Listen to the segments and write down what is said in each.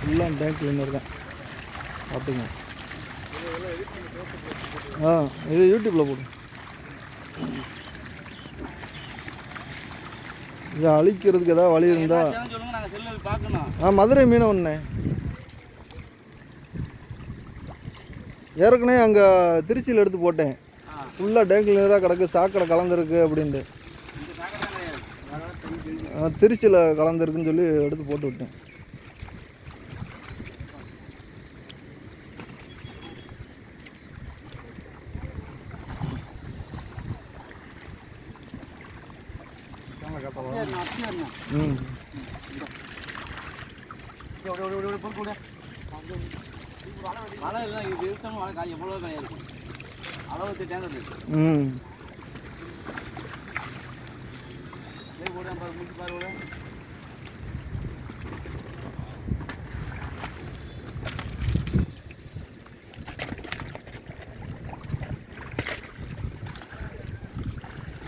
ஃபுல்லாக tank cleaner தான் பார்த்துங்க. இது யூடியூப்பில் போடு. இதை அழிக்கிறதுக்கு ஏதாவது வழி இருந்தால் மதுரை மீனவண்ணே ஏற்கனவே அங்கே திருச்சியில் எடுத்து போட்டேன். ஃபுல்லாக டேங்க் கிளீனராக கிடக்கு, சாக்கடை கலந்துருக்கு அப்படின்ட்டு. திருச்சியில் கலந்துருக்குன்னு சொல்லி எடுத்து போட்டு விட்டேன்.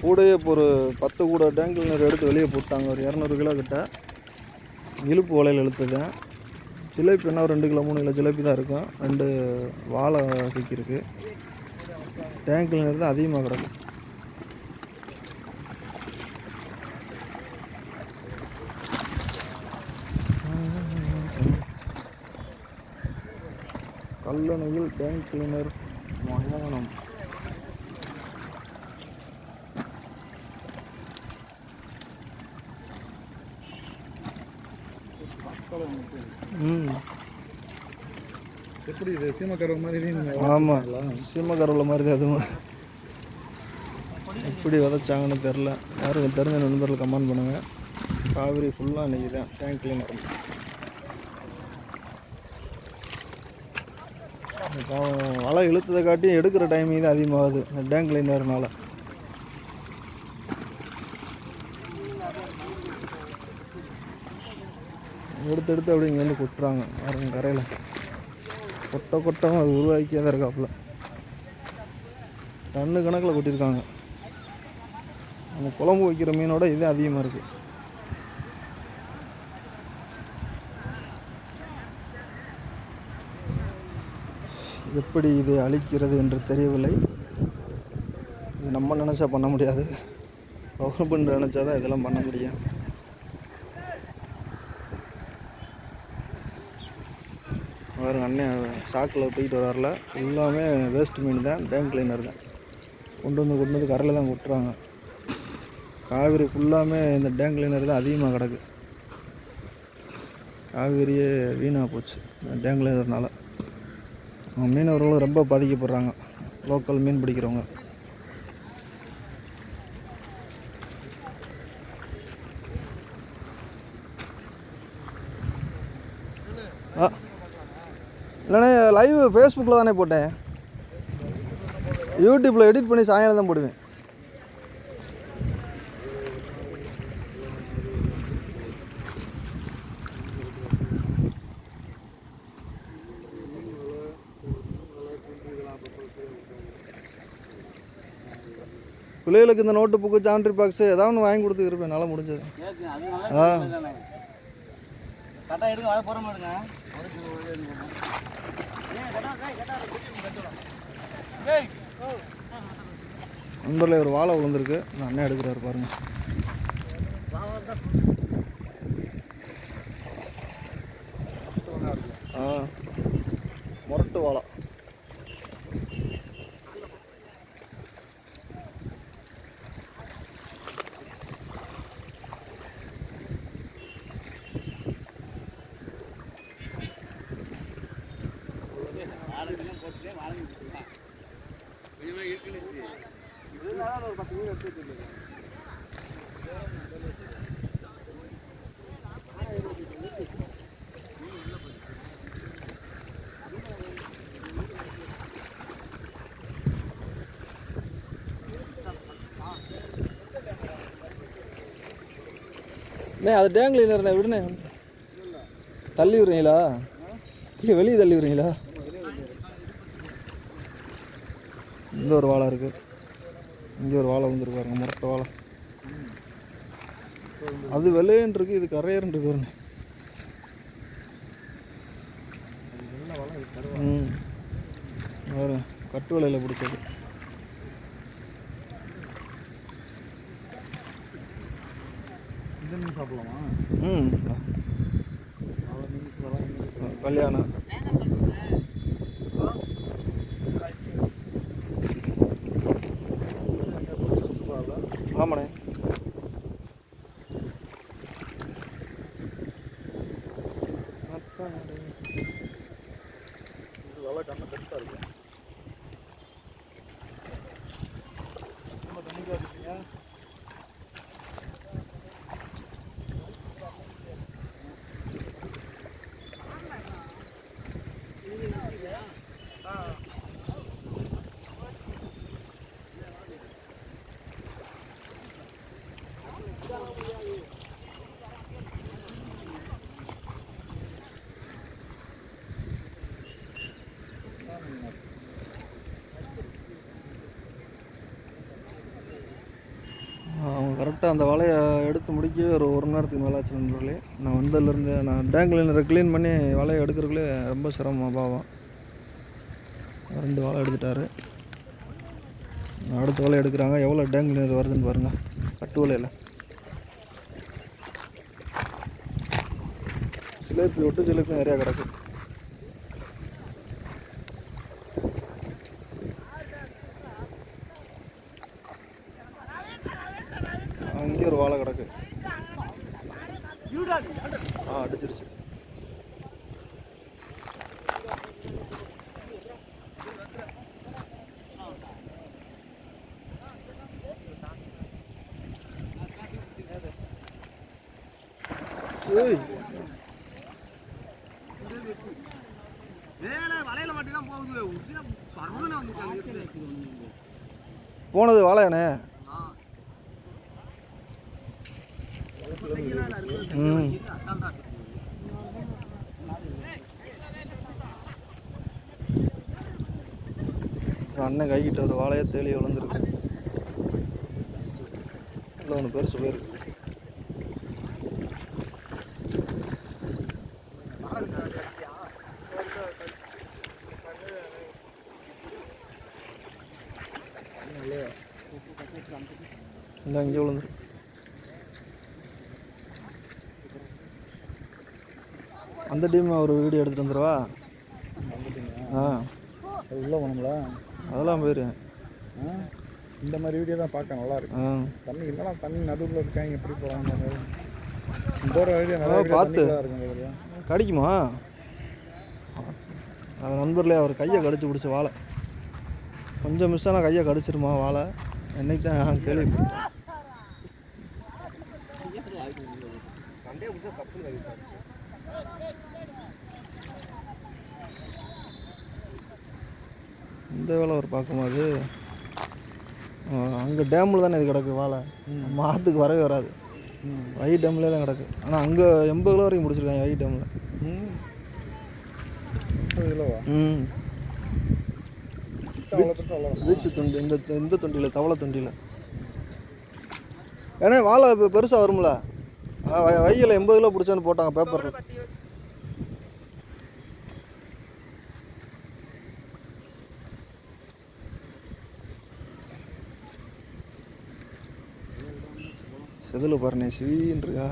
கூடையே இப்போ ஒரு 10 கூட டேங்க் கிளீனர் எடுத்து வெளியே போட்டாங்க. ஒரு 200 கிலோ கிட்ட இழுப்பு வலையில் இழுத்துது. ஜிலேபி என்ன ஒரு 2 கிலோ 3 கிலோ ஜிலேபி தான் இருக்கும். 2 வாழை சிக்கிருக்கு. டேங்க் கிளீனர் தான் அதிகமாக கிடக்கும். கல்லணையில் டேங்க் கிளீனர் மயானம். எப்படி இது சீமக்கரவை மாதிரி? ஆமாம், சீமக்கரவில் மாதிரி தான். அதுவும் எப்படி விதைச்சாங்கன்னு தெரில. யாரும் தெரிஞ்ச நண்பர்கள் கமெண்ட் பண்ணுங்கள். காவிரி ஃபுல்லாக இன்றைக்கி தான் டேங்க் கிளீனர். வலை இழுத்ததை காட்டி எடுக்கிற டைமிங் தான் அதிகமாகுது இந்த டேங்க் கிளீனர்னால. எடுத்து அப்படி இங்கே வந்து கொட்டுறாங்க. யாருங்க கரையில் கொட்டவும் அது உருவாக்கியே தான் இருக்காப்புல. டன்னு கணக்கில் கொட்டியிருக்காங்க. நம்ம குழம்பு வைக்கிற மீனோட இதே அதிகமாக இருக்குது. எப்படி இது அழிக்கிறது என்று தெரியவில்லை. இது நம்ம நினச்சா பண்ண முடியாது. கவர்மெண்ட் நினச்சா தான் இதெல்லாம் பண்ண முடியும். பாருங்க, அண்ணன் சாக்கில் தூக்கிட்டு வராருல, எல்லாமே வேஸ்ட் மீன் தான், டேங்க் கிளீனர் தான். கொண்டு வந்து கரையில் தான் கொட்டுறாங்க. காவிரி ஃபுல்லாமே இந்த டேங்க் கிளீனர் தான் அதிகமாக கிடக்கு. காவிரியே வீணாக போச்சு இந்த டேங்க் கிளீனர்னால. மீனவர்களும் ரொம்ப பாதிக்கப்படுறாங்க, லோக்கல் மீன் பிடிக்கிறவங்க. இல்லைண்ணே, லைவ் ஃபேஸ்புக்கில் தானே போட்டேன். யூடியூப்பில் எடிட் பண்ணி சாயங்காலம் தான் போடுவேன். பிள்ளைகளுக்கு இந்த நோட்டு புக்கு, ஜாமெட்ரி பாக்ஸு ஏதாவது ஒன்று வாங்கி கொடுத்துருப்பேன், என்னால் முடிஞ்சது. நண்பர்களே, ஒரு வாழை விழுந்திருக்கு. இந்த அண்ணன் எடுக்கிறாரு பாருங்க. முரட்டு வாழை. அது டேங்க் கிளீனர் விடுனே. தள்ளி விடுறீங்களா? இல்லை, வெளியே தள்ளி விடுறீங்களா? இந்த ஒரு வாழை இருக்குது, இங்கே ஒரு வாழை வந்துருக்காருங்க, முரட்டை வாழை. அது வெள்ளையன் இருக்கு, இது கரையன் இருக்கு பாருங்க. பாருங்க கட்டு வலையில் பிடிச்சது. சாப்பிடலாமா? கல்யாணம் ஆமாண்ணே. இதெல்லாம் கண்ணை பெருசாக இருக்கு. தண்ணிக்காக இருக்கீங்க. அவங்க கரெக்டாக அந்த வலையை எடுத்து முடிக்க ஒரு மணி நேரத்துக்கு மேலே ஆச்சு நண்பர்களே. நான் வந்ததுலேருந்து நான் டேங்க் கிளீனரை க்ளீன் பண்ணி வலையை எடுக்கிறதுக்குள்ளே ரொம்ப சிரமம் பாவம். 2 வலை எடுத்துட்டாரு. அடுத்த வலை எடுக்கிறாங்க. எவ்வளோ டேங்க் கிளீனர் வருதுன்னு பாருங்கள். கட்டு வலையில் சிலேப்பி விட்டு சிலேப்பி நிறையா கிடக்கு. அங்கேயும் ஒரு வாழை கிடக்கு. அடிச்சிருச்சு. போனது வாழையானே. அண்ணன் கைக்கிட்ட ஒரு வாழையை தேலி விழுந்துருக்கு. இல்லை ஒன்று பெருசு போயிருக்கு. இல்லை இங்கே விழுந்துருக்கு. அந்த டீம் ஒரு வீடியோ எடுத்துகிட்டு வந்துடுவா. உள்ளே போனோம்ல அதெல்லாம் போயிரு. இந்த மாதிரி வீடியோ தான் பார்க்க நல்லா இருக்கு. தண்ணி இல்லைனா தண்ணி நடுவில் இருக்காங்க எப்படி போகிறாங்க போகிற வீடியோ நல்லா பார்த்து இருக்கும். கடிக்குமா? அது நண்பர்களே அவர் கையை கடிச்சு பிடிச்ச வாழை கொஞ்சம் மிஸ் ஆனால் கையை கடிச்சிருமா வாழை. என்னைக்கு தான் கேள்விப்பட்டேன். இந்த வேலை ஒரு பார்க்கும்போது அங்கே டேமில் தானே இது கிடக்கு வாழை. மாட்டுக்கு வரவே வராது. வை டேம்லேயே தான் கிடக்கு. ஆனால் அங்கே 80 கிலோ வரைக்கும் பிடிச்சிருக்காங்க வை டேமில். வீச்சு தொண்டி இந்த தொண்டியில் தவளை தொண்டியில். ஏன்னா வாழை இப்போ பெருசாக வரும்ல. வையில் 80 கிலோ பிடிச்சான்னு போட்டாங்க பேப்பரில். செதில் பாருண்ணே சிவின்னு இருக்கா.